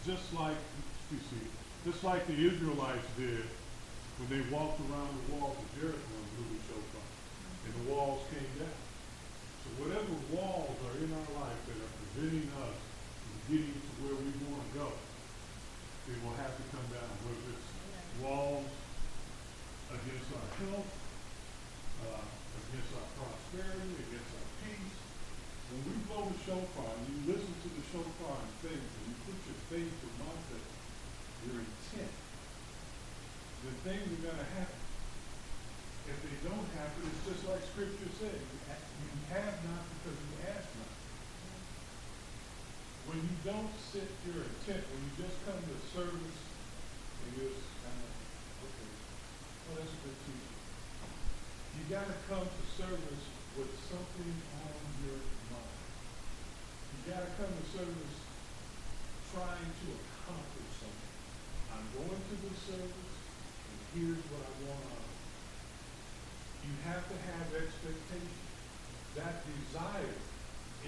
just like, you see, just like the Israelites did when they walked around the walls of Jericho and blew the shofar, and the walls came down. So whatever walls are in our life that are preventing us from getting to where we want to go, they will have to come down. Whether it's walls against our health, against our prosperity, against our peace. When we blow the shofar and you listen to the shofar in faith and you put your faith in my faith, your intent, then things are going to happen. If they don't happen, it's just like Scripture said. You have not because you ask not. When you don't set your intent, when you just come to service and you're just kind of, okay, well, that's a good teaching. You got to come to service with something on your mind. You got to come to service trying to accomplish something. I'm going to this service, and here's what I want out of it. You have to have expectation. That desire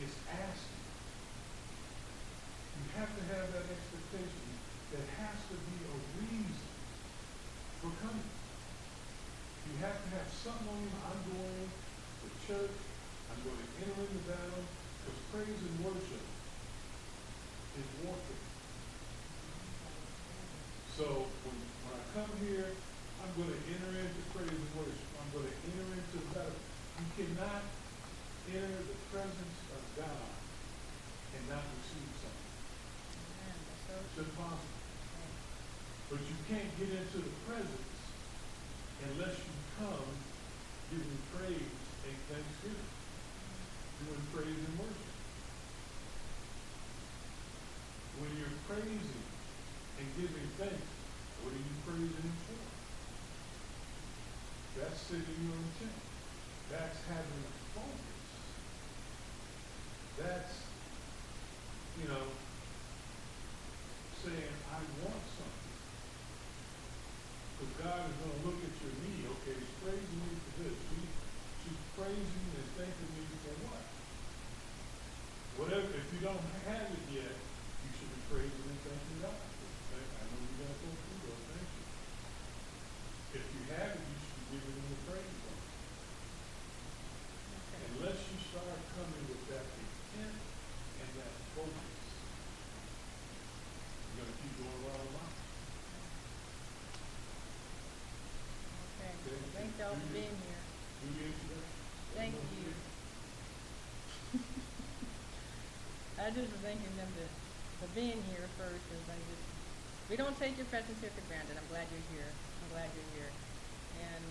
is asking. You have to have that expectation. There has to be a reason for coming. You have to have something on you. I'm going to church. I'm going to enter into battle. Because praise and worship is warfare. So when I come here, I'm going to enter into praise and worship. I'm going to enter into battle. You cannot enter the presence of God and not receive something. It's impossible. But you can't get into the presence unless you come giving praise and thanksgiving, doing praise and worship. When you're praising and giving thanks, what are you praising Him for? That's setting your intent. That's having a focus. That's, saying, I want something. Because God is going to look at your need. Okay, He's praising me for this. She's praising and thanking me for what? Whatever. If you don't have it yet, you should be praising and thanking God. I know you got to go through those things. If you have it, you should be giving Him the praise on it. Okay. Unless you start coming with that intent and that focus, you're going to keep going around the line. Okay. Thank y'all for being here. Thank you. I just was thanking them for being here first, because we don't take your presence here for granted. I'm glad you're here. I'm glad you're here. And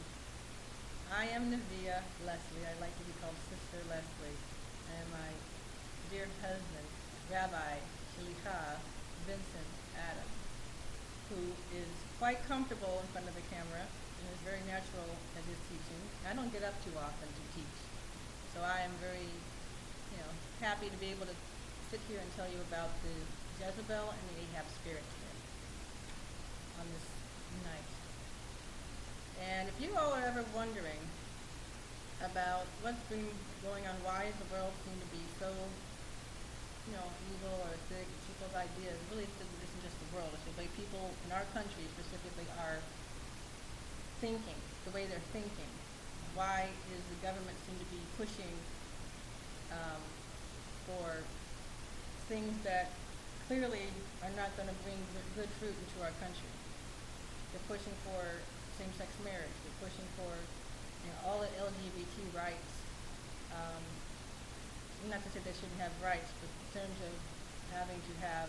I am Navia Leslie. I like to be called Sister Leslie. And my dear husband, Rabbi Shalicha Vincent Adams, who is quite comfortable in front of the camera and is very natural at his teaching. I don't get up too often to teach, so I am very, happy to be able to sit here and tell you about the Jezebel and the Ahab spirit today on this night. And if you all are ever wondering about what's been going on, why does the world seem to be so evil or sick, people's ideas, really it's isn't just the world, it's the way people in our country specifically are thinking, the way they're thinking. Why is the government seem to be pushing for things that clearly are not going to bring good fruit into our country? They're pushing for same-sex marriage. They're pushing for all the LGBT rights. Not to say they shouldn't have rights, but in terms of having to have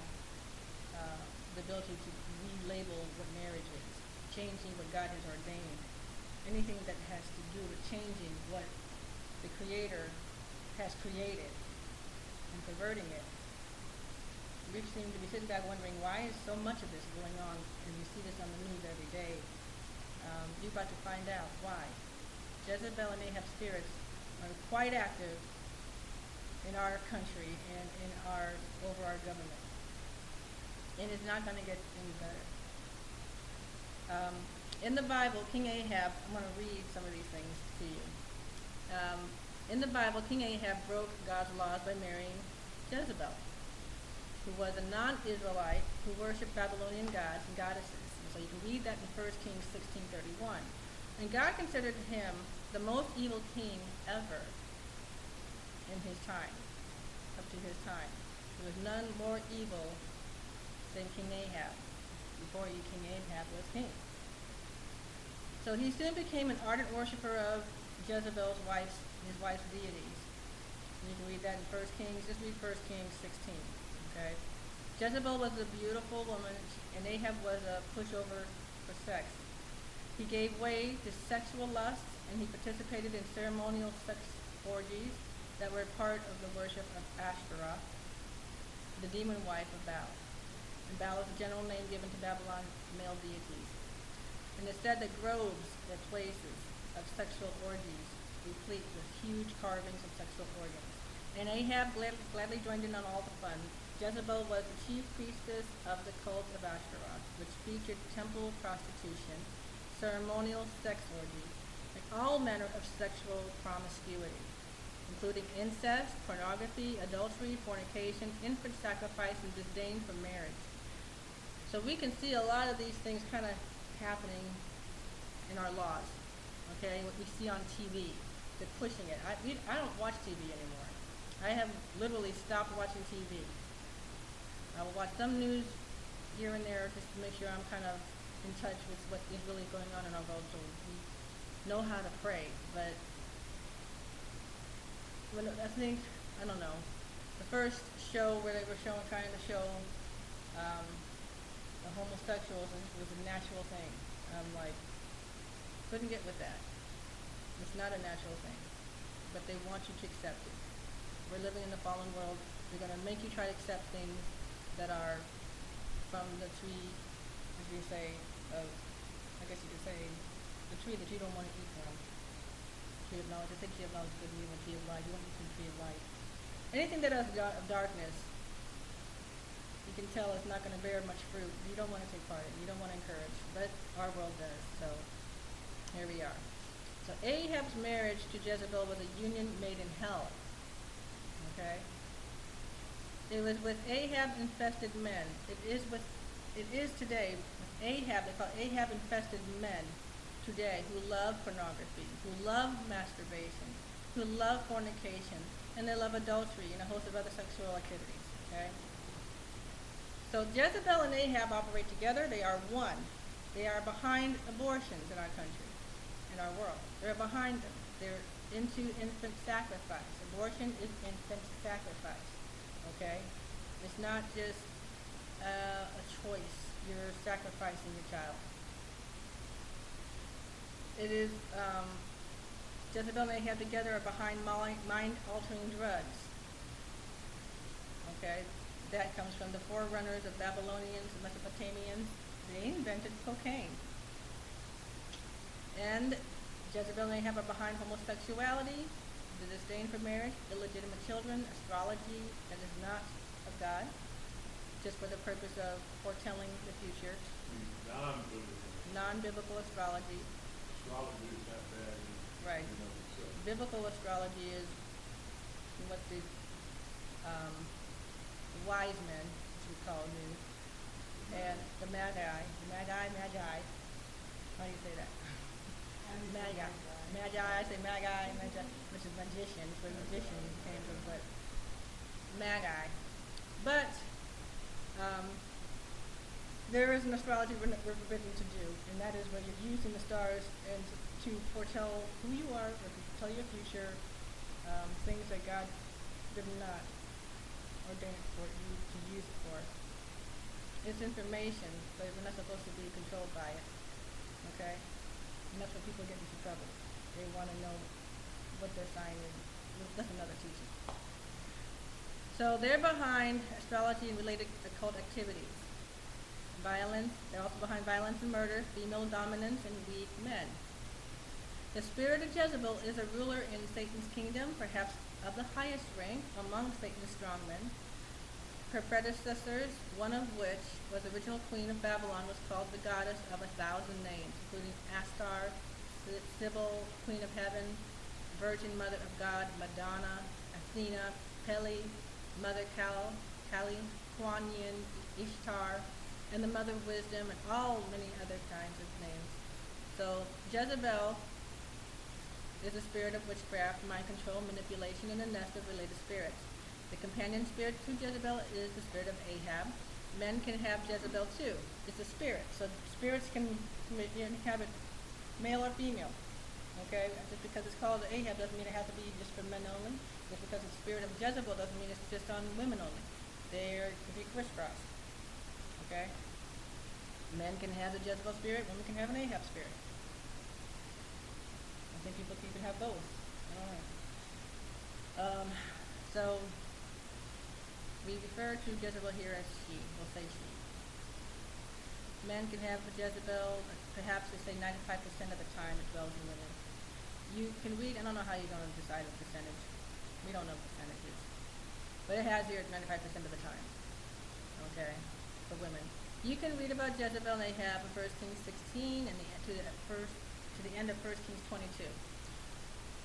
the ability to relabel what marriage is, changing what God has ordained, anything that has to do with changing what the Creator has created and perverting it. We seem to be sitting back wondering, why is so much of this going on? And you see this on the news every day. You're about to find out why. Jezebel and Ahab spirits are quite active in our country and over our government. And it's not going to get any better. In the Bible, King Ahab, I'm going to read some of these things to you. In the Bible, King Ahab broke God's laws by marrying Jezebel. who was a non-Israelite who worshipped Babylonian gods and goddesses. And so you can read that in 1 Kings 16:31. And God considered him the most evil king ever in his time, up to his time. There was none more evil than King Ahab, before King Ahab was king. So he soon became an ardent worshiper of Jezebel's his wife's deities. And you can read that in 1 Kings, just read 1 Kings 16, okay? Jezebel was a beautiful woman, and Ahab was a pushover for sex. He gave way to sexual lust, and he participated in ceremonial sex orgies that were part of the worship of Ashtoreth, the demon wife of Baal. And Baal is a general name given to Babylon male deities. And it said that groves were places of sexual orgies, replete with huge carvings of sexual organs. And Ahab gladly joined in on all the fun. Jezebel was the chief priestess of the cult of Ashtoreth, which featured temple prostitution, ceremonial sex orgies, and all manner of sexual promiscuity, including incest, pornography, adultery, fornication, infant sacrifice, and disdain for marriage. So we can see a lot of these things kind of happening in our laws, okay? What we see on TV, they're pushing it. I don't watch TV anymore. I have literally stopped watching TV. I will watch some news here and there just to make sure I'm kind of in touch with what is really going on in our world, so we know how to pray. But I think, I don't know, the first show where they were trying to show the homosexuals was a natural thing. I'm like, couldn't get with that. It's not a natural thing, but they want you to accept it. We're living in the fallen world. They're going to make you try to accept things that are from the tree, as you say, of, I guess you could say, the tree that you don't want to eat from. Tree of knowledge. I think tree of knowledge is good, and tree of life. You want to eat from the tree of life. Anything that is of darkness, you can tell it's not going to bear much fruit. You don't want to take part in it. You don't want to encourage. But our world does. So here we are. So Ahab's marriage to Jezebel was a union made in hell. Okay? It was with Ahab-infested men. It is today with Ahab. They call Ahab-infested men today who love pornography, who love masturbation, who love fornication, and they love adultery and a host of other sexual activities. Okay? So Jezebel and Ahab operate together. They are one. They are behind abortions in our country, in our world. They're behind them. They're into infant sacrifice. Abortion is infant sacrifice. Okay? It's not just a choice. You're sacrificing your child. It is, Jezebel and Ahab together are behind mind-altering drugs. Okay? That comes from the forerunners of Babylonians and Mesopotamians. They invented cocaine. And Jezebel and Ahab are behind homosexuality, the disdain for marriage, illegitimate children, astrology that is not of God, just for the purpose of foretelling the future. Non-biblical astrology. Astrology is not bad. Right. Biblical astrology is what the wise men, as we call them, and the magi. How do you say that? Magi, I say magi, which is magician. It's where magician came from, but magi. But there is an astrology we're forbidden to do, and that is where you're using the stars and to foretell who you are, or to tell your future, things that God did not ordain for you to use it for. It's information, but we're not supposed to be controlled by it. Okay? And that's where people get into trouble. They want to know what their sign is. That's another teaching. So they're behind astrology and related occult activities. Violence, they're also behind violence and murder, female dominance, and weak men. The spirit of Jezebel is a ruler in Satan's kingdom, perhaps of the highest rank among Satan's strongmen. Her predecessors, one of which was the original queen of Babylon, was called the goddess of 1,000 names, including Astar, Sybil, queen of heaven, virgin mother of God, Madonna, Athena, Pele, mother Kali, Kwan, Onion, Ishtar, and the mother of wisdom, and all many other kinds of names. So Jezebel is a spirit of witchcraft, mind control, manipulation, and a nest of related spirits. The companion spirit to Jezebel is the spirit of Ahab. Men can have Jezebel too. It's a spirit. So spirits can inhabit male or female. Okay? Just because it's called Ahab doesn't mean it has to be just for men only. Just because it's the spirit of Jezebel doesn't mean it's just on women only. There could be crisscross. Okay? Men can have the Jezebel spirit, women can have an Ahab spirit. I think people can even have both. I don't know. So we refer to Jezebel here as she. We'll say she. Men can have a Jezebel, perhaps they say 95% of the time it dwells in women. You can read, I don't know how you're going to decide a percentage. We don't know percentages. But it has here 95% of the time. Okay? For women. You can read about Jezebel and Ahab in 1 Kings 16 and to the end of 1 Kings 22.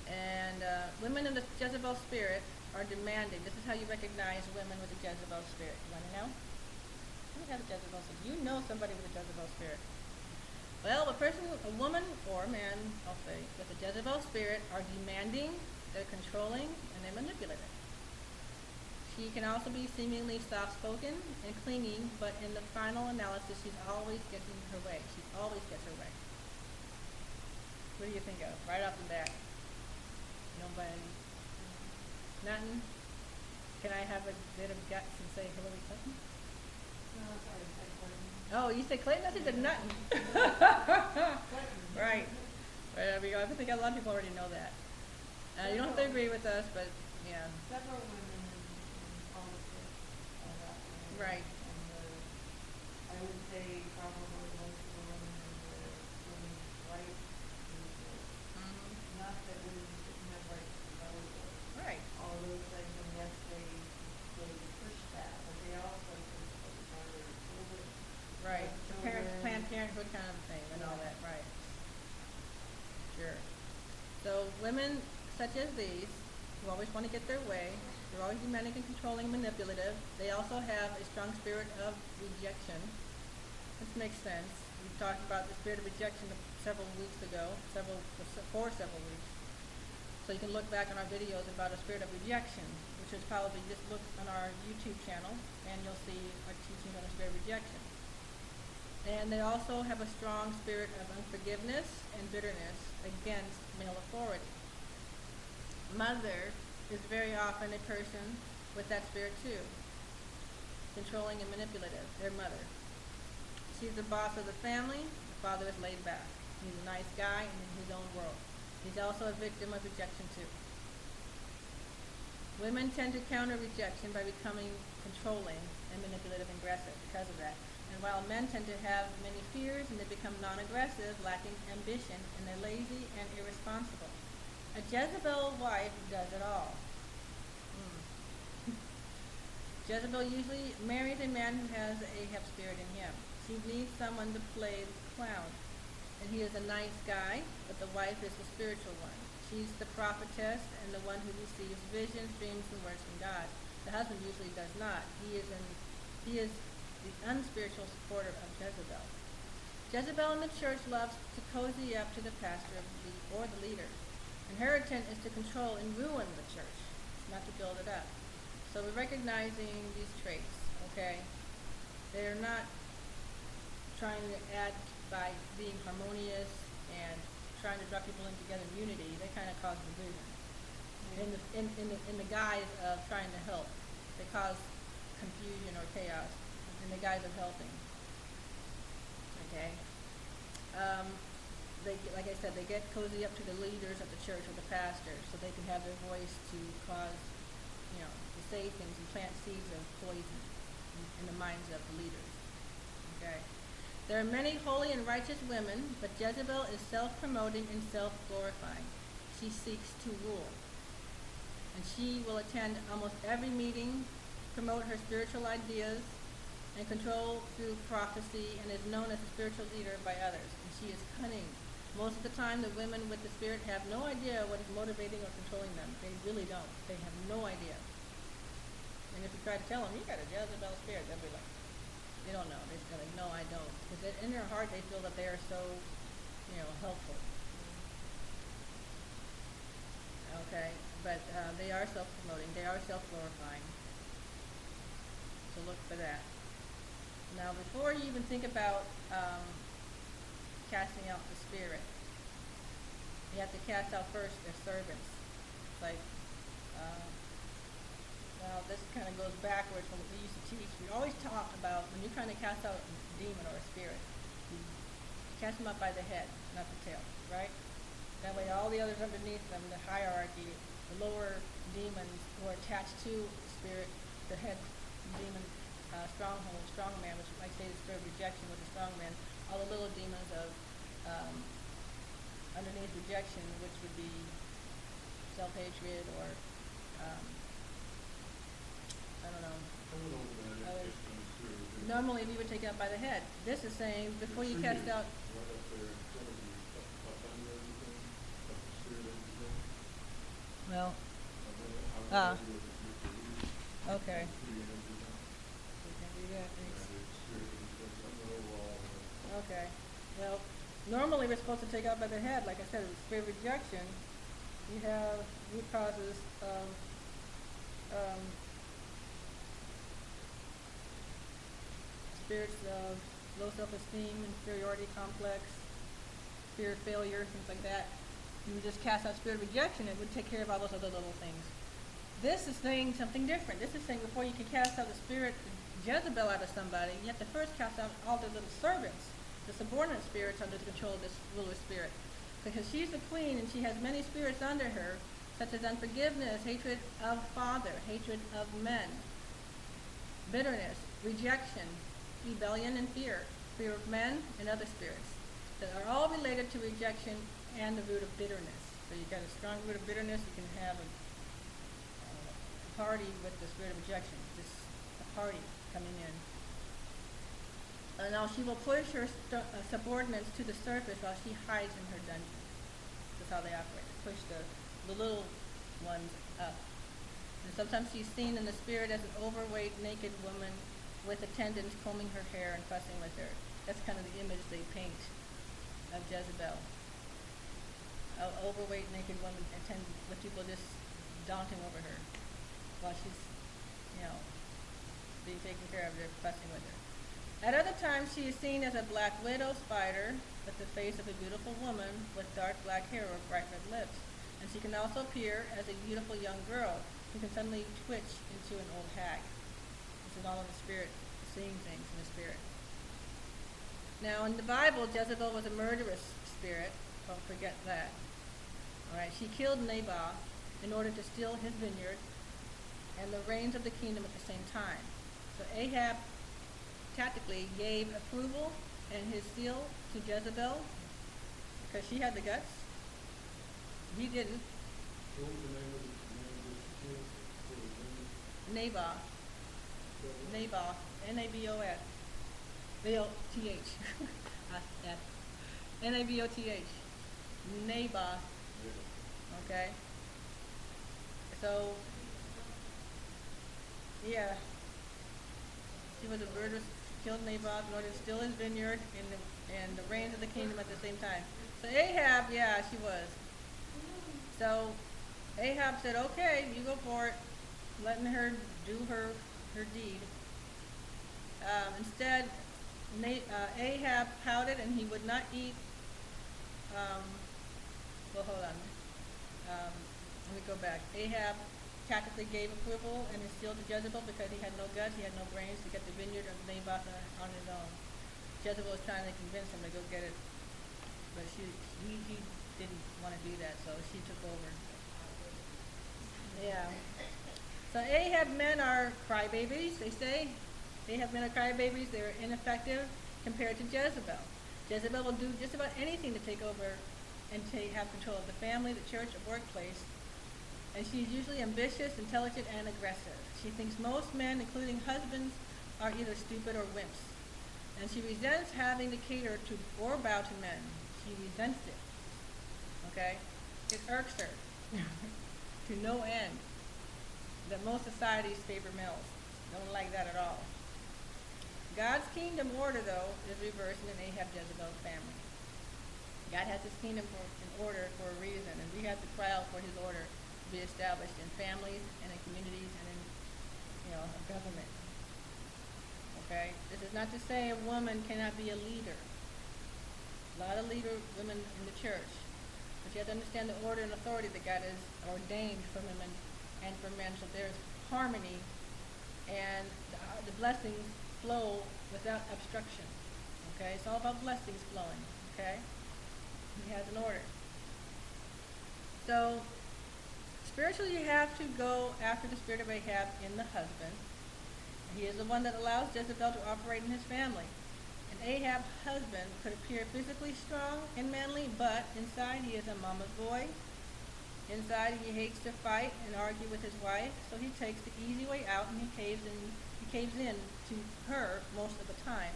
And women in the Jezebel spirit are demanding. This is how you recognize women with a Jezebel spirit. You want to know? Who has a Jezebel spirit? You know somebody with a Jezebel spirit. Well, a woman or a man, I'll say, with a Jezebel spirit are demanding, they're controlling, and they're manipulative. She can also be seemingly soft-spoken and clinging, but in the final analysis, she's always getting her way. She always gets her way. What do you think of? Right off the bat. Nobody? Nothing? Can I have a bit of guts and say Hillary Clinton? No, sorry, I said Clinton. Oh, you said Clinton? I said nothing. Right. Right, I think a lot of people already know that. You don't have to agree with us, but yeah. Several women in politics are that way. Right. And I would say probably most of the women in the women's rights movement. Mm-hmm. Not that women shouldn't have rights to vote or Right. all those things, and yes, they push that, but they also push for their children. Right. The parents, Children. Planned Parenthood kind of thing and all that, right. Sure. So women such as these, who always want to get their way, they're always demanding and controlling, manipulative. They also have a strong spirit of rejection. This makes sense. We talked about the spirit of rejection several weeks ago, for several weeks. So you can look back on our videos about a spirit of rejection, which is probably just look on our YouTube channel, and you'll see our teaching on the spirit of rejection. And they also have a strong spirit of unforgiveness and bitterness against male authority. Mother is very often a person with that spirit too, controlling and manipulative, their mother. She's the boss of the family. The father is laid back. He's a nice guy and in his own world. He's also a victim of rejection too. Women tend to counter rejection by becoming controlling and manipulative and aggressive because of that. And while men tend to have many fears and they become non-aggressive, lacking ambition, and they're lazy and irresponsible. A Jezebel wife does it all. Jezebel usually marries a man who has the Ahab spirit in him. She needs someone to play the clown. And he is a nice guy, but the wife is the spiritual one. She's the prophetess and the one who receives visions, dreams, and words from God. The husband usually does not. He is the unspiritual supporter of Jezebel. Jezebel in the church loves to cozy up to the pastor or the leader. And her intent is to control and ruin the church, not to build it up. So we're recognizing these traits, okay? They're not trying to add by being harmonious and trying to draw people in together in unity. They kind of cause division. In the guise of trying to help, they cause confusion or chaos in the guise of helping. Okay? Like I said, they get cozy up to the leaders of the church or the pastor so they can have their voice to cause, to say things and plant seeds of poison in the minds of the leaders. Okay? There are many holy and righteous women, but Jezebel is self-promoting and self-glorifying. She seeks to rule. And she will attend almost every meeting, promote her spiritual ideas, and control through prophecy, and is known as a spiritual leader by others. And she is cunning. Most of the time, the women with the spirit have no idea what is motivating or controlling them. They really don't. They have no idea. And if you try to tell them, you got a Jezebel spirit, they'll be They don't know. They're just like, no, I don't. Because in their heart, they feel that they are so, helpful. Okay, but they are self-promoting. They are self-glorifying. So look for that. Now, before you even think about casting out the spirit, you have to cast out first their servants. It's like, uh, well, this kind of goes backwards from what we used to teach. We always talked about when you're trying to cast out a demon or a spirit, you cast them out by the head, not the tail, right? That way all the others underneath them, the hierarchy, the lower demons who are attached to the spirit, the head demon, stronghold, strongman, which might say the spirit of rejection with the strongman, all the little demons of underneath rejection, which would be self-hatred or, I don't know. Others. Normally we would take it out by the head. This is saying before you cast out. Right up there, up under everything, up the spirit of everything. Well, okay. We can do that. Okay. Well, normally we're supposed to take out by the head. Like I said, with spirit of rejection, you have root causes of spirits of low self-esteem, inferiority complex, fear of failure, things like that. You would just cast out spirit of rejection, it would take care of all those other little things. This is saying something different. This is saying before you can cast out the spirit Jezebel out of somebody, you have to first cast out all the little servants, the subordinate spirits under the control of this ruler spirit. Because she's the queen and she has many spirits under her, such as unforgiveness, hatred of father, hatred of men, bitterness, rejection, rebellion, and fear of men and other spirits that are all related to rejection and the root of bitterness. So you've got a strong root of bitterness, you can have a party with the spirit of rejection, just a party coming in. Now she will push her subordinates to the surface while she hides in her dungeon. That's how they operate. They push the little ones up. And sometimes she's seen in the spirit as an overweight, naked woman with attendants combing her hair and fussing with her. That's kind of the image they paint of Jezebel. An overweight, naked woman with people just daunting over her while she's, being taken care of. They're fussing with her. At other times, she is seen as a black widow spider with the face of a beautiful woman with dark black hair or bright red lips. And she can also appear as a beautiful young girl who can suddenly twitch into an old hag. This is all in the spirit, seeing things in the spirit. Now, in the Bible, Jezebel was a murderous spirit. Don't forget that. All right, she killed Naboth in order to steal his vineyard and the reins of the kingdom at the same time. So Ahab tactically gave approval and his seal to Jezebel because she had the guts. He didn't. What was the name of the Naboth. Naboth. N-A-B-O-S. B-O-T-H. N-A-B-O-T-H. Naboth. Okay? So, yeah. She was a murderess, killed Naboth in order to steal his vineyard and the reins of the kingdom at the same time. So Ahab, yeah, she was. So Ahab said, okay, you go for it, letting her do her deed. Instead, Ahab pouted and he would not eat. Well, hold on. Let me go back. Ahab tactically gave approval and his seal to Jezebel because he had no guts, he had no brains to get the vineyard of Naboth on his own. Jezebel was trying to convince him to go get it, but he didn't want to do that, so she took over. Yeah. So Ahab men are crybabies, they say. Ahab men are crybabies. They're ineffective compared to Jezebel. Jezebel will do just about anything to take over and have control of the family, the church, or workplace. And she's usually ambitious, intelligent, and aggressive. She thinks most men, including husbands, are either stupid or wimps. And she resents having to cater to or bow to men. She resents it. Okay? It irks her to no end that most societies favor males. Don't like that at all. God God's kingdom order, though, is reversed in an Ahab Jezebel family. God has his kingdom in order for a reason, and we have to cry out for his order to be established in families and in communities and in, government. Okay? This is not to say a woman cannot be a leader. A lot of women in the church. But you have to understand the order and authority that God has ordained for women and for men. So there's harmony, and the blessings flow without obstruction. Okay? It's all about blessings flowing. Okay? He has an order. So, spiritually, you have to go after the spirit of Ahab in the husband. He is the one that allows Jezebel to operate in his family. An Ahab husband could appear physically strong and manly, but inside he is a mama's boy. Inside he hates to fight and argue with his wife, so he takes the easy way out and he caves in to her most of the time.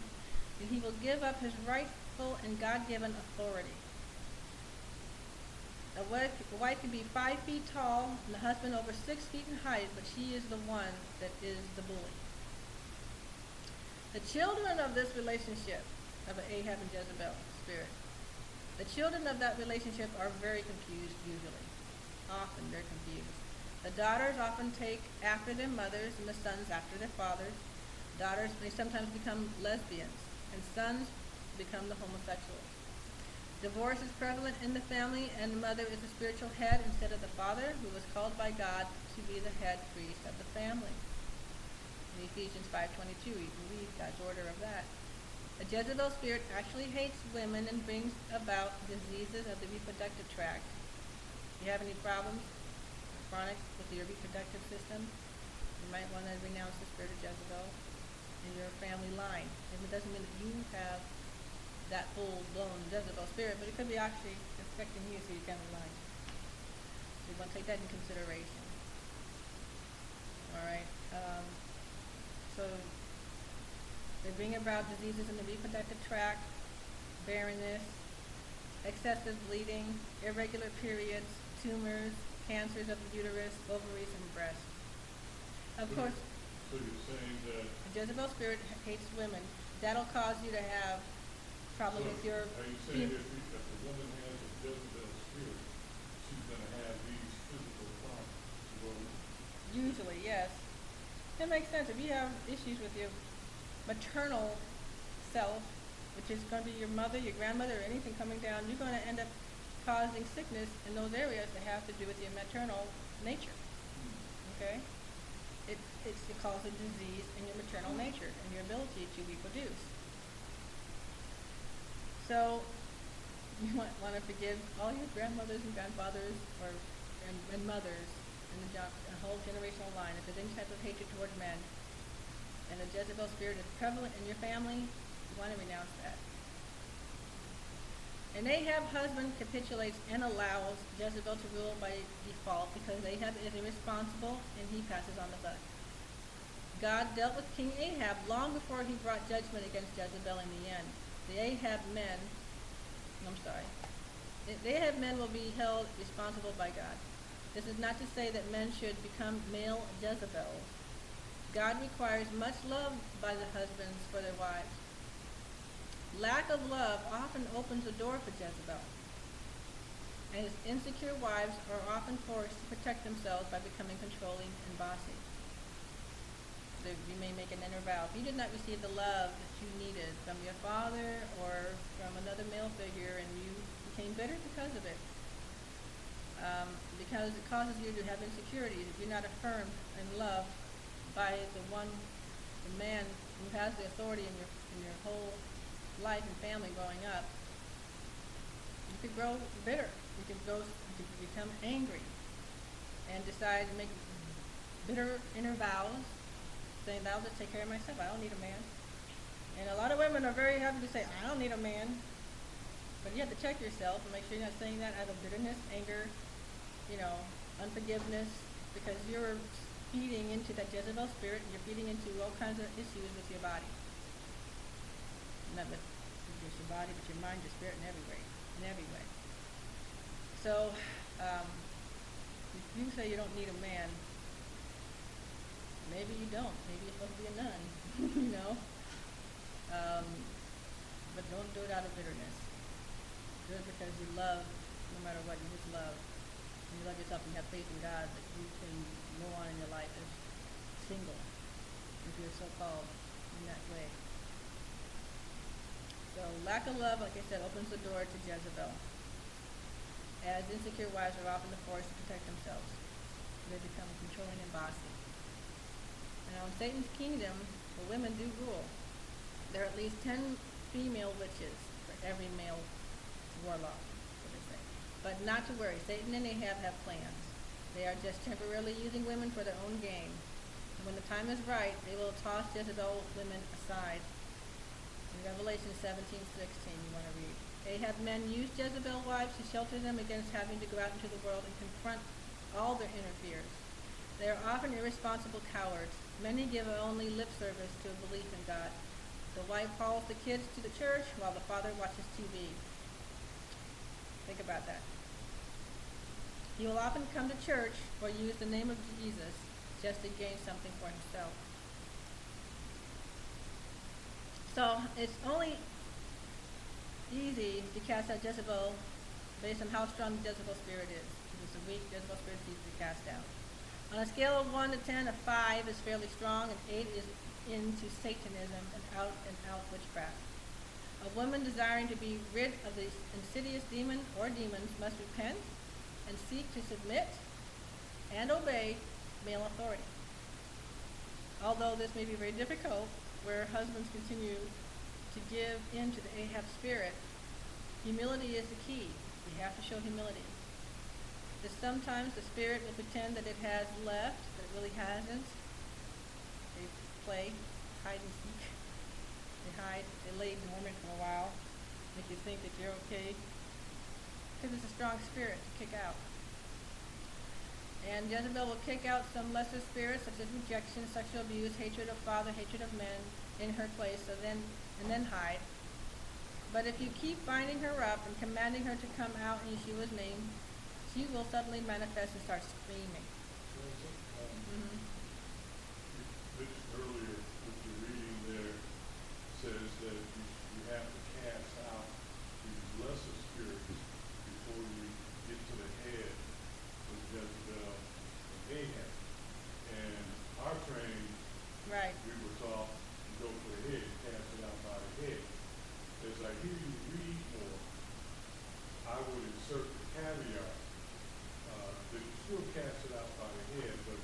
And he will give up his rightful and God-given authority. A wife can be 5 feet tall and the husband over 6 feet in height, but she is the one that is the bully. The children of this relationship of Ahab and Jezebel spirit, the children of that relationship are very confused usually. Often they're confused. The daughters often take after their mothers and the sons after their fathers. Daughters may sometimes become lesbians and sons become the homosexuals. Divorce is prevalent in the family, and the mother is the spiritual head instead of the father, who was called by God to be the head priest of the family. In Ephesians 5:22, we can read God's order of that. A Jezebel spirit actually hates women and brings about diseases of the reproductive tract. If you have any problems, chronic, with your reproductive system, you might want to renounce the spirit of Jezebel in your family line. And it doesn't mean that you have that full-blown Jezebel spirit, but it could be actually affecting you through your family line. So you want to take that in consideration. All right. So they bring about diseases in the reproductive tract, barrenness, excessive bleeding, irregular periods, tumors, cancers of the uterus, ovaries, and breast. Of course, So you're saying that... a Jezebel spirit hates women. That'll cause you to have problem with your... Are you saying if the woman has a Jezebel spirit, she's going to have these physical problems? Usually, yes. That makes sense. If you have issues with your maternal self, which is going to be your mother, your grandmother, or anything coming down, you're going to end up causing sickness in those areas that have to do with your maternal nature. Okay? It causes disease in your maternal nature and your ability to reproduce. So, you might want to forgive all your grandmothers and grandfathers and mothers and the whole generational line. If there's any type of hatred towards men and the Jezebel spirit is prevalent in your family, you want to renounce that. An Ahab husband capitulates and allows Jezebel to rule by default because Ahab is irresponsible and he passes on the buck. God dealt with King Ahab long before he brought judgment against Jezebel in the end. The Ahab men will be held responsible by God. This is not to say that men should become male Jezebels. God requires much love by the husbands for their wives. Lack of love often opens the door for Jezebel, and his insecure wives are often forced to protect themselves by becoming controlling and bossy. You may make an inner vow. If you did not receive the love that you needed from your father or from another male figure and you became bitter because of it, because it causes you to have insecurities, if you're not affirmed and loved by the man who has the authority in your whole life and family growing up, you could grow bitter. You could become angry and decide to make bitter inner vows, saying, I'll just take care of myself. I don't need a man. And a lot of women are very happy to say, I don't need a man. But you have to check yourself and make sure you're not saying that out of bitterness, anger, unforgiveness, because you're feeding into that Jezebel spirit and you're feeding into all kinds of issues with your body. Not with just your body, but your mind, your spirit, in every way. So, if you say you don't need a man, maybe you don't. Maybe you're supposed to be a nun, Don't do it out of bitterness. Do it because you love, no matter what, you just love. And you love yourself and you have faith in God that you can go on in your life as single, if you're so called in that way. So lack of love, like I said, opens the door to Jezebel, as insecure wives are often forced to protect themselves. They become controlling and bossy. Now in Satan's kingdom, the women do rule. There are at least 10 female witches for every male warlock, so they say. But not to worry, Satan and Ahab have plans. They are just temporarily using women for their own gain. And when the time is right, they will toss Jezebel women aside. In Revelation 17:16, you want to read. Ahab men used Jezebel wives to shelter them against having to go out into the world and confront all their inner fears. They are often irresponsible cowards. Many give only lip service to a belief in God. The wife calls the kids to the church while the father watches TV. Think about that. He will often come to church or use the name of Jesus just to gain something for himself. So it's only easy to cast out Jezebel based on how strong the Jezebel spirit is. If it's a weak Jezebel spirit, it's easy to cast out. On a scale of 1 to 10, a 5 is fairly strong, and 8 is into Satanism and out witchcraft. A woman desiring to be rid of the insidious demon or demons must repent and seek to submit and obey male authority. Although this may be very difficult, where husbands continue to give in to the Ahab spirit, humility is the key. You have to show humility. Because sometimes the spirit will pretend that it has left, but it really hasn't. They play hide and seek. They hide, they lay dormant for a while, make you think that you're okay. Because it's a strong spirit to kick out. And Jezebel will kick out some lesser spirits such as rejection, sexual abuse, hatred of father, hatred of men in her place, and then hide. But if you keep binding her up and commanding her to come out in Yeshua's name, she will suddenly manifest and start screaming. This earlier, what you're reading there says that you have to cast out these lesser spirits before you get to the head of Jezebel and Ahab. And our training, Right. we were taught to go for the head, cast it out by the head. As I hear you read more, I would insert the caveat that you still cast it out by the head, but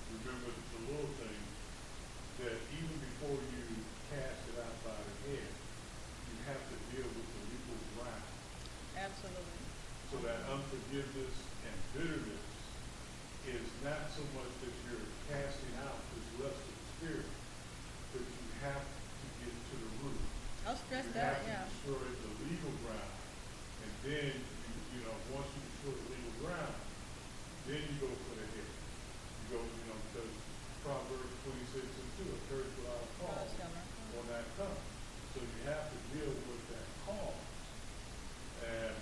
remember the little thing that even before you cast it out by the head, you have to deal with the legal ground. Absolutely. So that unforgiveness and bitterness is not so much that you're casting out this lesser spirit, but you have to get to the root. I'll stress You that, have yeah. to destroy the legal ground, and then once you destroy the legal ground, then you go for the head. You go, because Proverbs 26:2, a curse without a cause will not come. So you have to deal with that cause. And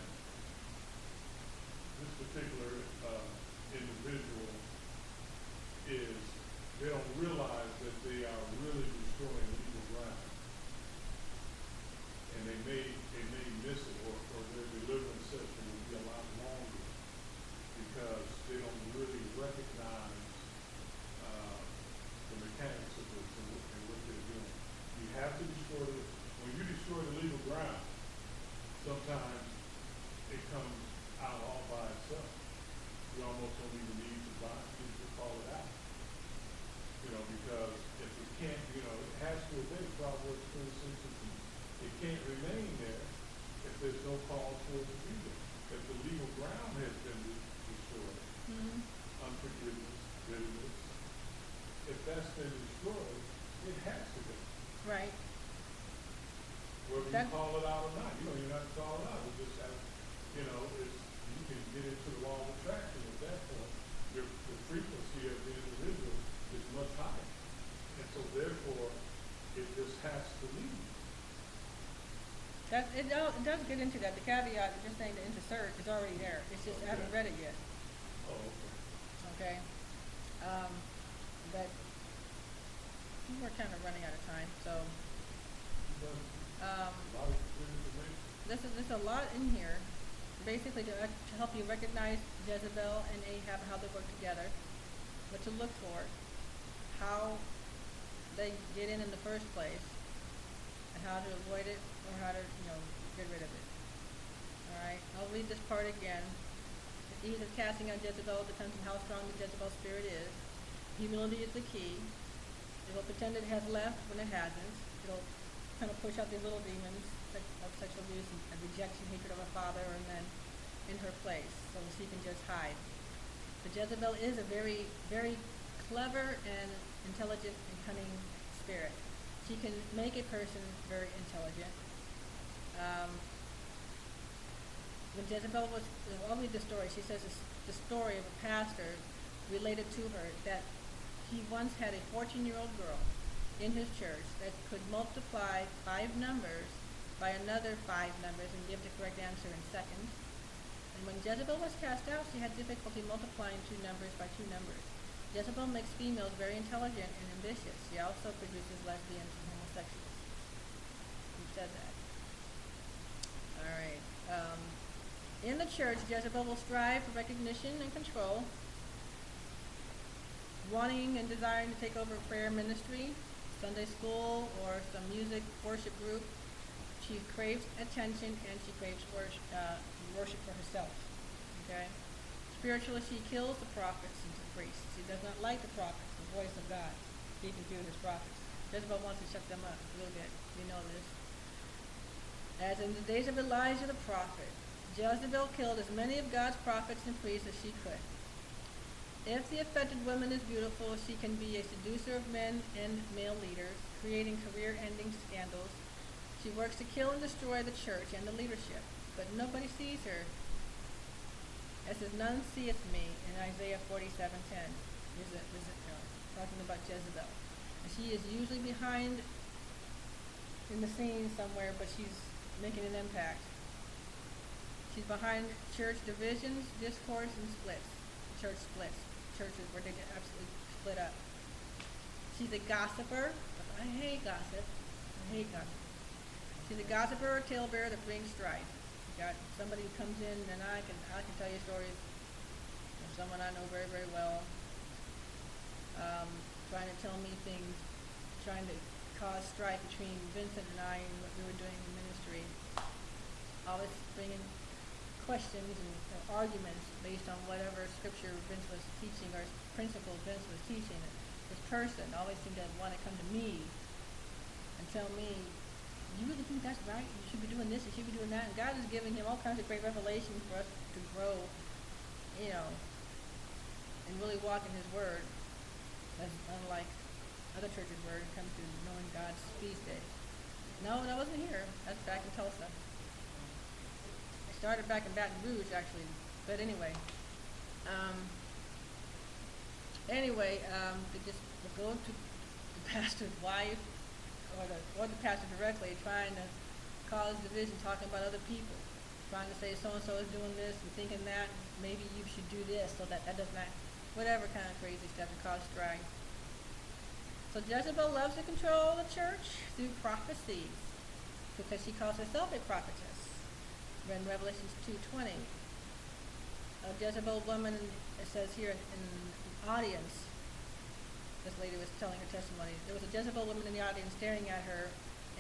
this particular individual they don't realize that they are really destroying legal ground. And they may miss it, or their deliverance session will be a lot longer because they don't really recognize the mechanics of this and what they're doing. You have to destroy when you destroy the legal ground, sometimes it comes out all by itself. You almost don't even need to call it out. Because if it can't, it has to obey Proverbs 26:2. It can't remain there if there's no cause for it to be there. If the legal ground has been destroyed, unforgiveness, bitterness, if that's been destroyed, it has to be. Right. Whether you call it out or not, you don't even have to call it out. You just have, you can get into the law of attraction at that point. The frequency of the individual is much higher. And so therefore, it just has to leave. It does get into that. The caveat that you're saying to insert is already there. It's just I haven't read it yet. Oh, Okay. okay. But we're kind of running out of time, so. A lot of lot in here, basically to help you recognize Jezebel and Ahab, how they work together, what to look for, how they get in the first place, and how to avoid it or how to, get rid of it. All right, I'll read this part again. The ease of casting out Jezebel depends on how strong the Jezebel spirit is. Humility is the key. It will pretend it has left when it hasn't. It'll kind of push out these little demons of sexual abuse and rejection, hatred of a father or men in her place, so she can just hide. But Jezebel is a very, very clever and intelligent and cunning spirit. She can make a person very intelligent. When Jezebel was, I'll read the story. She says the story of a pastor related to her that he once had a 14-year-old girl in his church that could multiply 5 numbers by another 5 numbers and give the correct answer in seconds. And when Jezebel was cast out, she had difficulty multiplying 2 numbers by 2 numbers. Jezebel makes females very intelligent and ambitious. She also produces lesbians and homosexuals. Who said that? All right. In the church, Jezebel will strive for recognition and control, wanting and desiring to take over prayer ministry, Sunday school, or some music worship group. She craves attention and she craves worship for herself. Okay? Spiritually, she kills the prophets and the priests. She does not like the prophets, the voice of God, speaking through his prophets. Jezebel wants to shut them up a little bit. We know this. As in the days of Elijah the prophet, Jezebel killed as many of God's prophets and priests as she could. If the affected woman is beautiful, she can be a seducer of men and male leaders, creating career-ending scandals. She works to kill and destroy the church and the leadership, but nobody sees her. It says, "None seeth me" in Isaiah 47:10. Talking about Jezebel. And she is usually behind in the scenes somewhere, but she's making an impact. She's behind church divisions, discourse, and splits. Church splits. Churches where they get absolutely split up. She's a gossiper. I hate gossip. She's a gossiper or talebearer that brings strife. You got somebody who comes in, and I can tell you stories of someone I know very, very well, trying to tell me things, trying to cause strife between Vincent and I and what we were doing in ministry. Always bringing questions and arguments based on whatever scripture Vince was teaching or principle Vince was teaching. This person always seemed to want to come to me and tell me, "You really think that's right? You should be doing this, you should be doing that." And God is giving him all kinds of great revelations for us to grow, and really walk in his word. That's unlike other churches where it comes to knowing God's feast days. No, that wasn't here. That's back in Tulsa. Started back in Baton Rouge, actually, but anyway, they just go to the pastor's wife or the pastor directly, trying to cause division, talking about other people, trying to say so and so is doing this and thinking that maybe you should do this, so that does not, whatever kind of crazy stuff to cause strife. So Jezebel loves to control the church through prophecies, because she calls herself a prophetess. In Revelations 2:20, a Jezebel woman, it says here in the audience, this lady was telling her testimony, there was a Jezebel woman in the audience staring at her,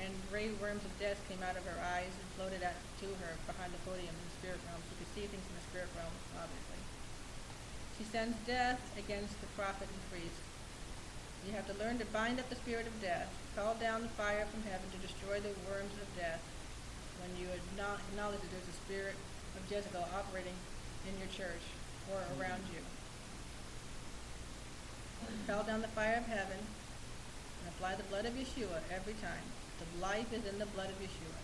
and gray worms of death came out of her eyes and floated to her behind the podium in the spirit realm. She could see things in the spirit realm, obviously. She sends death against the prophet and priest. You have to learn to bind up the spirit of death, call down the fire from heaven to destroy the worms of death. When you acknowledge that there's a spirit of Jezebel operating in your church or around you. Call down the fire of heaven and apply the blood of Yeshua every time. The life is in the blood of Yeshua.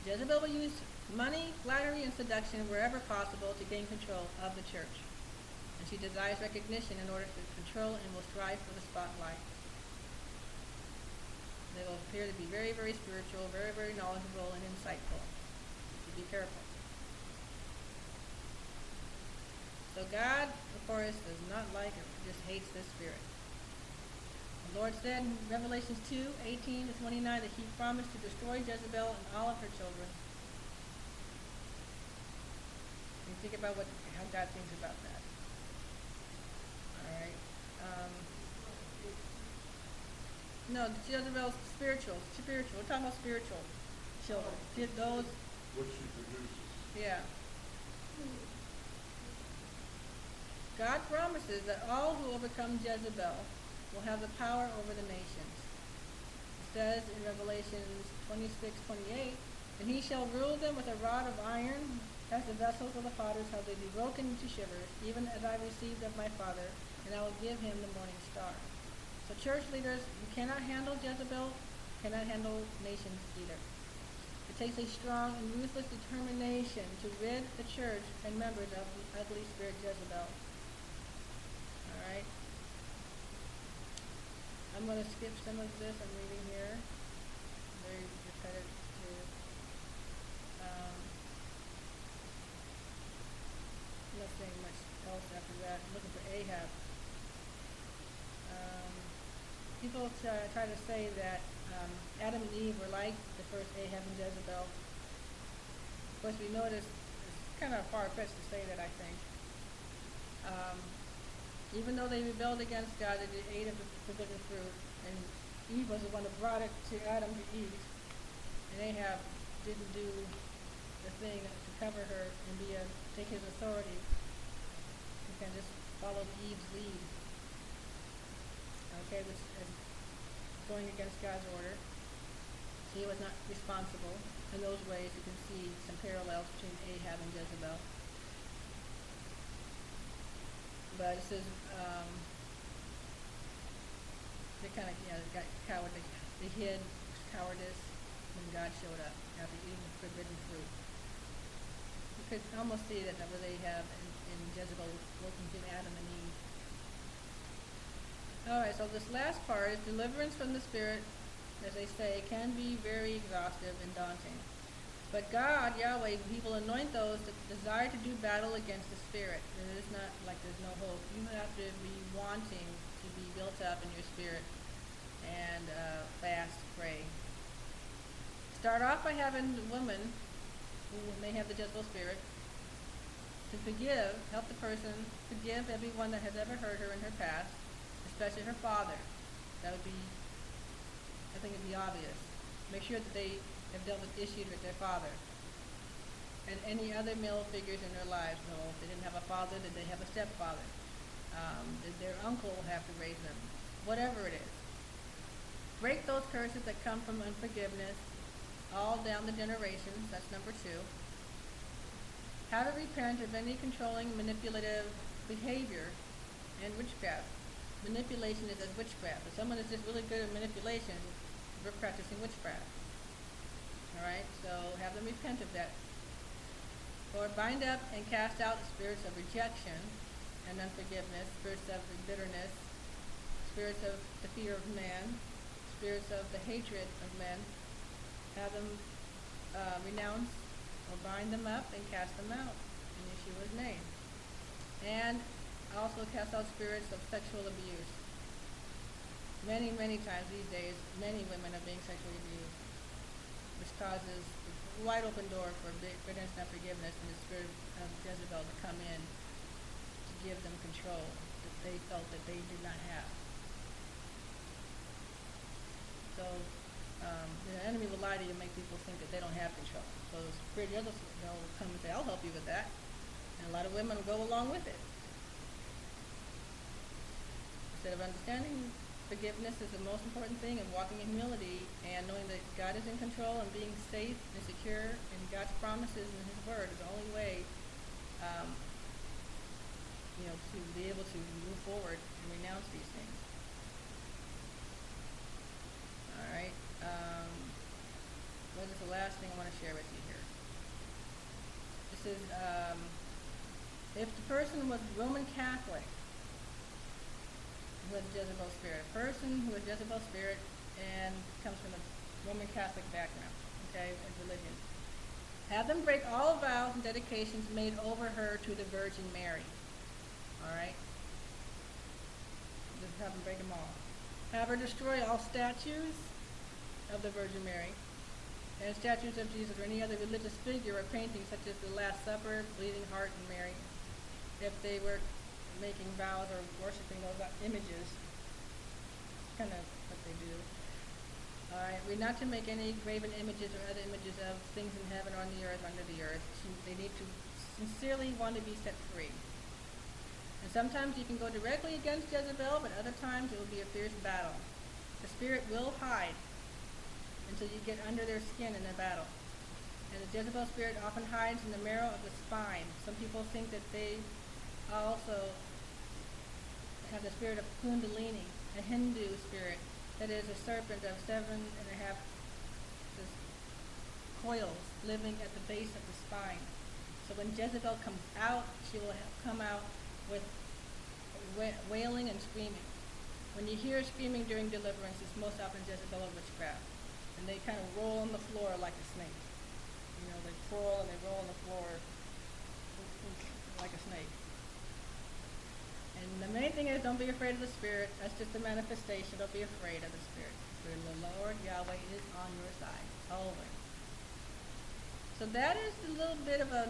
Jezebel will use money, flattery, and seduction wherever possible to gain control of the church. And she desires recognition in order to control and will strive for the spotlight. They will appear to be very, very spiritual, very, very knowledgeable, and insightful. So be careful. So God, of course, does not like it, just hates this spirit. The Lord said in Revelations 2:18-29 that he promised to destroy Jezebel and all of her children. think about how God thinks about that. All right. No, Jezebel's spiritual. Spiritual. We're talking about spiritual children. Those, What she produces. yeah. God promises that all who overcome Jezebel will have the power over the nations. It says in Revelations 26:28, and he shall rule them with a rod of iron, as the vessels of the potters, how they be broken into shivers, even as I received of my Father, and I will give him the morning star. So church leaders, you cannot handle Jezebel, cannot handle nations either. It takes a strong and ruthless determination to rid the church and members of the ugly spirit Jezebel. Alright? I'm going to skip some of this I'm reading here. Very repetitive. Not saying much else after that. I'm looking for Ahab. People try to say that Adam and Eve were like the first Ahab and Jezebel. Of course, we notice it's kind of far-fetched to say that, I think. Even though they rebelled against God, they ate of the forbidden fruit, and Eve was the one that brought it to Adam to eat, and Ahab didn't do the thing to cover her and take his authority. He kind of just followed Eve's lead. Okay, which is going against God's order. So he was not responsible. In those ways, you can see some parallels between Ahab and Jezebel. But it says they kind of got cowardly. They hid cowardice when God showed up after eating the forbidden fruit. You could almost see that with Ahab and Jezebel working through Adam and Eve. Alright, so this last part is deliverance from the spirit, as they say, can be very exhaustive and daunting. But God, Yahweh, He will anoint those that desire to do battle against the spirit. It is not like there's no hope. You have to be wanting to be built up in your spirit and fast, pray. Start off by having the woman who may have the Jezebel spirit to forgive, help the person forgive everyone that has ever hurt her in her past, especially her father. That would be, I think it'd be obvious. Make sure that they have dealt with issues with their father. And any other male figures in their lives. You know, if they didn't have a father, did they have a stepfather? Did their uncle have to raise them? Whatever it is. Break those curses that come from unforgiveness, all down the generations. That's number 2. How to repent of any controlling, manipulative behavior and witchcraft. Manipulation is as witchcraft. If someone is just really good at manipulation, we're practicing witchcraft. Alright, so have them repent of that. Or bind up and cast out the spirits of rejection and unforgiveness, spirits of bitterness, spirits of the fear of man, spirits of the hatred of men. Have them renounce or bind them up and cast them out in Yeshua's name. And also cast out spirits of sexual abuse. Many, many times these days, many women are being sexually abused, which causes a wide open door for bitterness and unforgiveness and the spirit of Jezebel to come in to give them control that they felt that they did not have. So the enemy will lie to you and make people think that they don't have control. So the spirit of Jezebel will come and say, I'll help you with that. And a lot of women will go along with it. Instead of understanding forgiveness is the most important thing, and walking in humility and knowing that God is in control and being safe and secure in God's promises and His Word is the only way to be able to move forward and renounce these things. Alright. What is the last thing I want to share with you here? This is if the person was Roman Catholic who has Jezebel spirit. A person who has Jezebel spirit and comes from a Roman Catholic background, okay, and religion. Have them break all vows and dedications made over her to the Virgin Mary. Alright? Just have them break them all. Have her destroy all statues of the Virgin Mary. and statues of Jesus or any other religious figure or painting such as the Last Supper, Bleeding Heart, and Mary. If they were making vows or worshiping those images, kind of what they do. All right, we're not to make any graven images or other images of things in heaven or on the earth or under the earth. They need to sincerely want to be set free. And sometimes you can go directly against Jezebel, but other times it will be a fierce battle. The spirit will hide until you get under their skin in a battle. And the Jezebel spirit often hides in the marrow of the spine. Some people think that they also have the spirit of Kundalini, a Hindu spirit that is a serpent of 7.5 coils living at the base of the spine. So when Jezebel comes out, she will come out with wailing and screaming. When you hear screaming during deliverance, it's most often Jezebel or witchcraft. And they kind of roll on the floor like a snake. You know, they twirl and they roll on the floor like a snake. And the main thing is, don't be afraid of the spirit. That's just a manifestation. Don't be afraid of the spirit. For the Lord Yahweh is on your side, always. So that is a little bit of a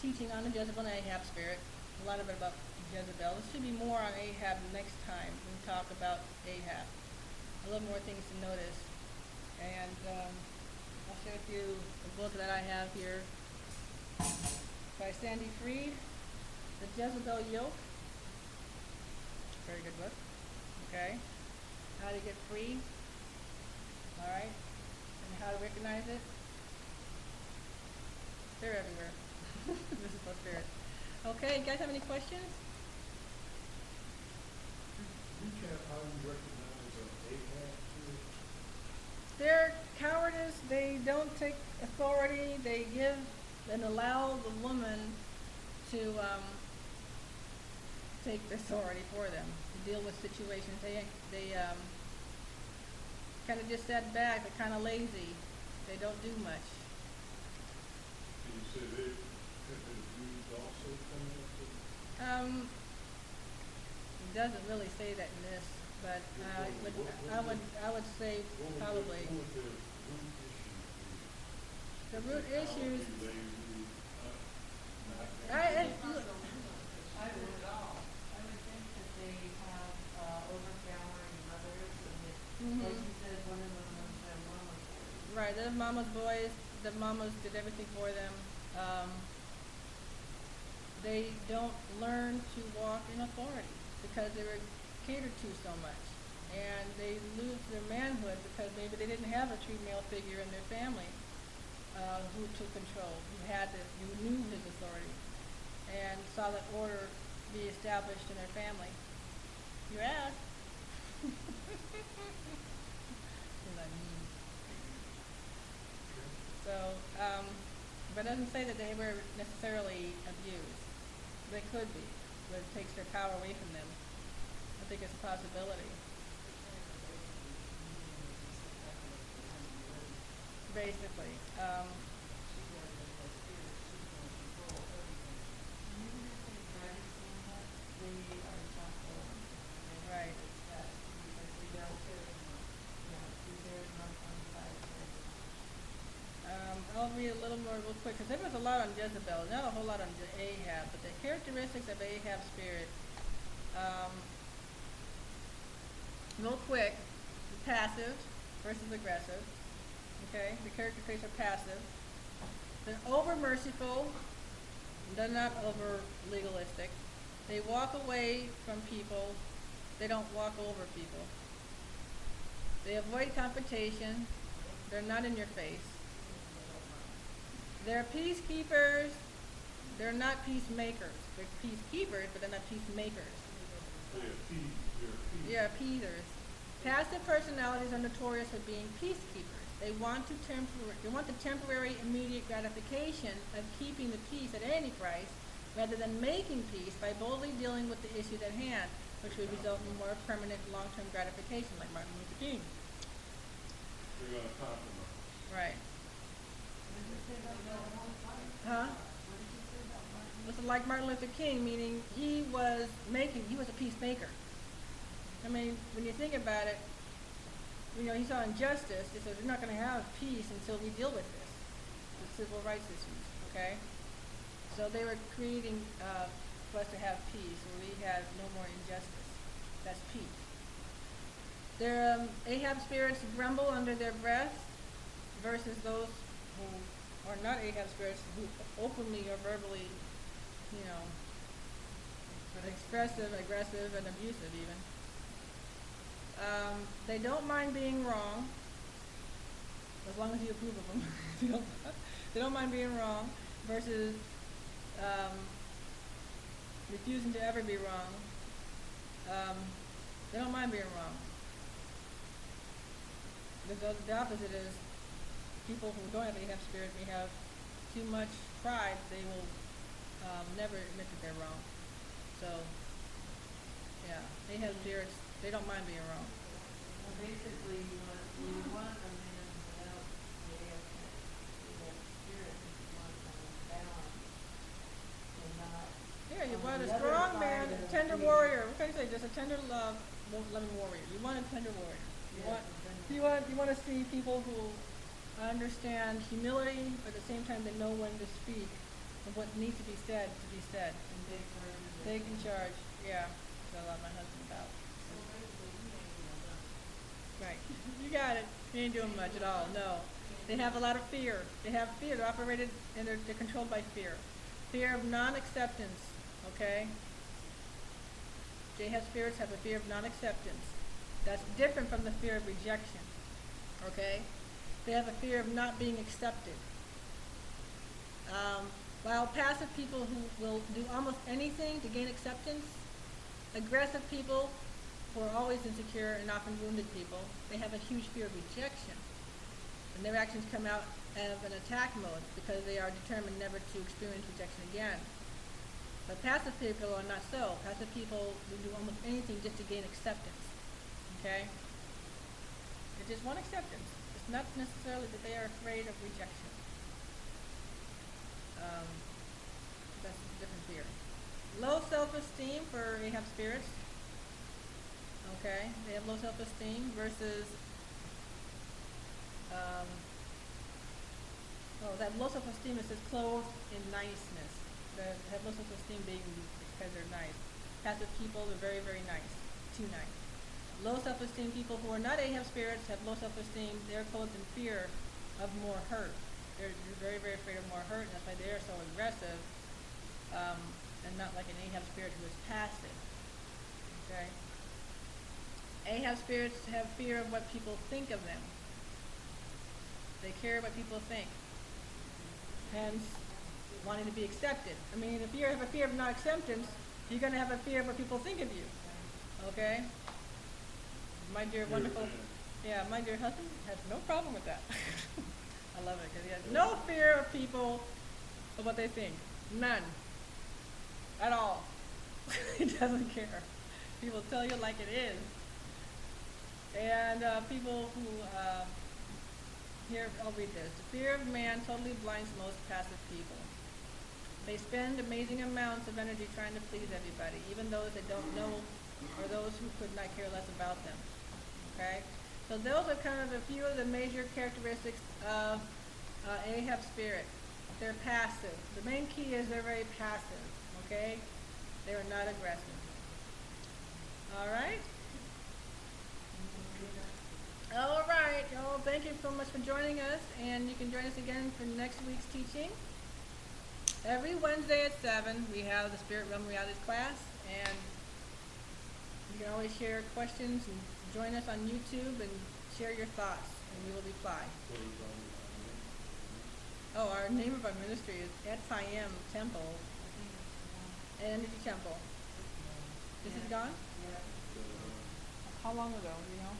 teaching on the Jezebel and Ahab spirit. A lot of it about Jezebel. There should be more on Ahab next time when we talk about Ahab. A little more things to notice. And I'll share with you the book that I have here by Sandy Fried, The Jezebel Yoke. Very good book. Okay. How to get free. All right. And how to recognize it. They're everywhere. This is what spirit. Okay, you guys have any questions? Recap how you recognize Ahab spirit. Their cowardice, they don't take authority, they give and allow the woman to take the authority for them, to deal with situations. They kind of just sat back, they're kind of lazy, they don't do much. And you said they have been abused also coming up to It doesn't really say that in this, but I would say probably. What would The root issues. I would think that they have overpowering mothers, and that, as you said, one of them was their mama's boys. Right, they're mama's boys. The mamas did everything for them. They don't learn to walk in authority because they were catered to so much. And they lose their manhood because maybe they didn't have a true male figure in their family who took control, who knew his authority, and saw that order be established in their family. You asked. What I mean. So, but it doesn't say that they were necessarily abused. They could be, but it takes their power away from them. I think it's a possibility. Basically. Right. I'll read a little more real quick, because there was a lot on Jezebel, not a whole lot on Ahab, but the characteristics of Ahab's spirit. Real quick, passive versus aggressive. Okay, the character traits are passive. They're over merciful. They're not over legalistic. They walk away from people. They don't walk over people. They avoid confrontation. They're not in your face. They're peacekeepers. They're not peacemakers. They're peacekeepers, but they're not peacemakers. Yeah, appeasers. Passive personalities are notorious for being peacekeepers. They want the temporary, immediate gratification of keeping the peace at any price, rather than making peace by boldly dealing with the issues at hand, which would result in more permanent, long-term gratification, like Martin Luther King. They're going to compromise. Right. What did you say about Martin? Huh? What did you say about Martin? It's like Martin Luther King, meaning he was a peacemaker. I mean, when you think about it, he saw injustice. He said, we're not going to have peace until we deal with this, the civil rights issues, okay? So they were creating for us to have peace, where we have no more injustice. That's peace. Their Ahab spirits grumble under their breath versus those who are not Ahab spirits, who openly or verbally, expressive, aggressive, and abusive even. They don't mind being wrong, as long as you approve of them. They don't mind being wrong, versus refusing to ever be wrong. They don't mind being wrong. The opposite is people who don't have Ahab spirit may have too much pride. They will never admit that they're wrong. So, yeah, Ahab spirits, they don't mind being wrong. Well, basically, you want a man without the Ahab spirit, you want someone balanced and not. Yeah, you want a the other strong side man, of a tender the- warrior. What can I say? Just a tender loving warrior. You want a tender warrior. You want to see people who understand humility, but at the same time they know when to speak and what needs to be said to be said. And take charge of it. Take in charge. Yeah, that's what my husband about. So basically, you ain't doing nothing. Right. You got it. You ain't doing much at all. No. They have a lot of fear. They have fear. They're operated and they're controlled by fear. Fear of non-acceptance. Okay. Ahab spirits have a fear of non-acceptance. That's different from the fear of rejection. Okay? They have a fear of not being accepted. While passive people who will do almost anything to gain acceptance, aggressive people who are always insecure and often wounded people, they have a huge fear of rejection. And their actions come out of an attack mode because they are determined never to experience rejection again. But passive people are not so. Passive people will do almost anything just to gain acceptance. Okay? They just want acceptance. It's not necessarily that they are afraid of rejection. That's a different fear. Low self-esteem for Ahab spirits. Okay? They have low self-esteem versus they have low self-esteem. It says clothed in niceness. They have low self-esteem being because they're nice. Passive people are very, very nice. Too nice. Low self-esteem people who are not Ahab spirits have low self-esteem. They're clothed in fear of more hurt. They're very, very afraid of more hurt, and that's why they are so aggressive, and not like an Ahab spirit who is passive. Okay? Ahab spirits have fear of what people think of them. They care what people think. Hence, wanting to be accepted. I mean, if you have a fear of not acceptance, you're going to have a fear of what people think of you. Okay? My dear wonderful, my dear husband has no problem with that. I love it because he has no fear of people, of what they think. None. At all. He doesn't care. People tell you like it is. And people who, here, I'll read this. The fear of man totally blinds most passive people. They spend amazing amounts of energy trying to please everybody, even those that don't know or those who could not care less about them. Okay? So those are kind of a few of the major characteristics of Ahab spirit. They're passive. The main key is they're very passive. Okay? They are not aggressive. All right? All right. Oh, thank you so much for joining us, and you can join us again for next week's teaching. Every Wednesday at 7, we have the Spirit Realm Realities class, and you can always share questions and join us on YouTube and share your thoughts, and we will reply. Oh, our name of our ministry is Etayim Temple, Energy Temple. This is gone? Yeah. How long ago, do you know?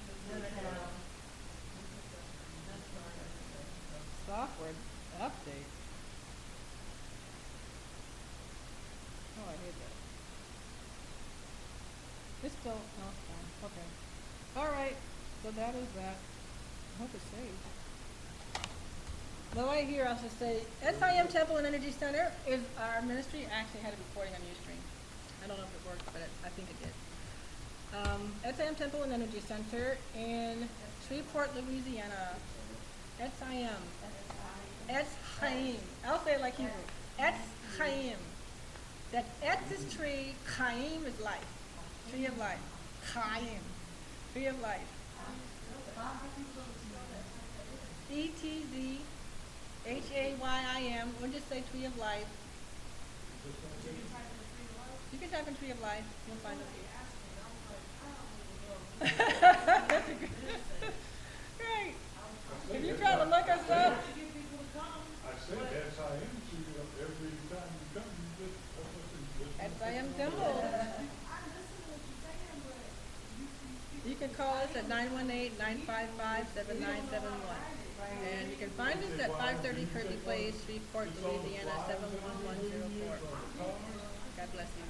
Software update. Oh, I hate that. It's still, oh, it's fine. Okay. All right. So that is that. I hope it's saved. The way here, I'll just say, SIM Temple and Energy Center is our ministry. I actually had a recording on Ustream. I don't know if it worked, but I think it did. SIM Temple and Energy Center in Shreveport, Louisiana. SIM. Etz Chaim. I'll say it like Hebrew. Etz Chaim. That Etz is tree, Chaim is life. Tree of life. Chaim. Tree of life. ETZHAYIM, or just say tree of life. You can type in tree of life, you'll find it. That's a good. Great. If you try to look us up, I said SIM to you every time you come, you just. SIM Temple. You can call us at 918-955-7971. And you can find us at 530 Kirby Place, Shreveport, Louisiana, 71104. God bless you.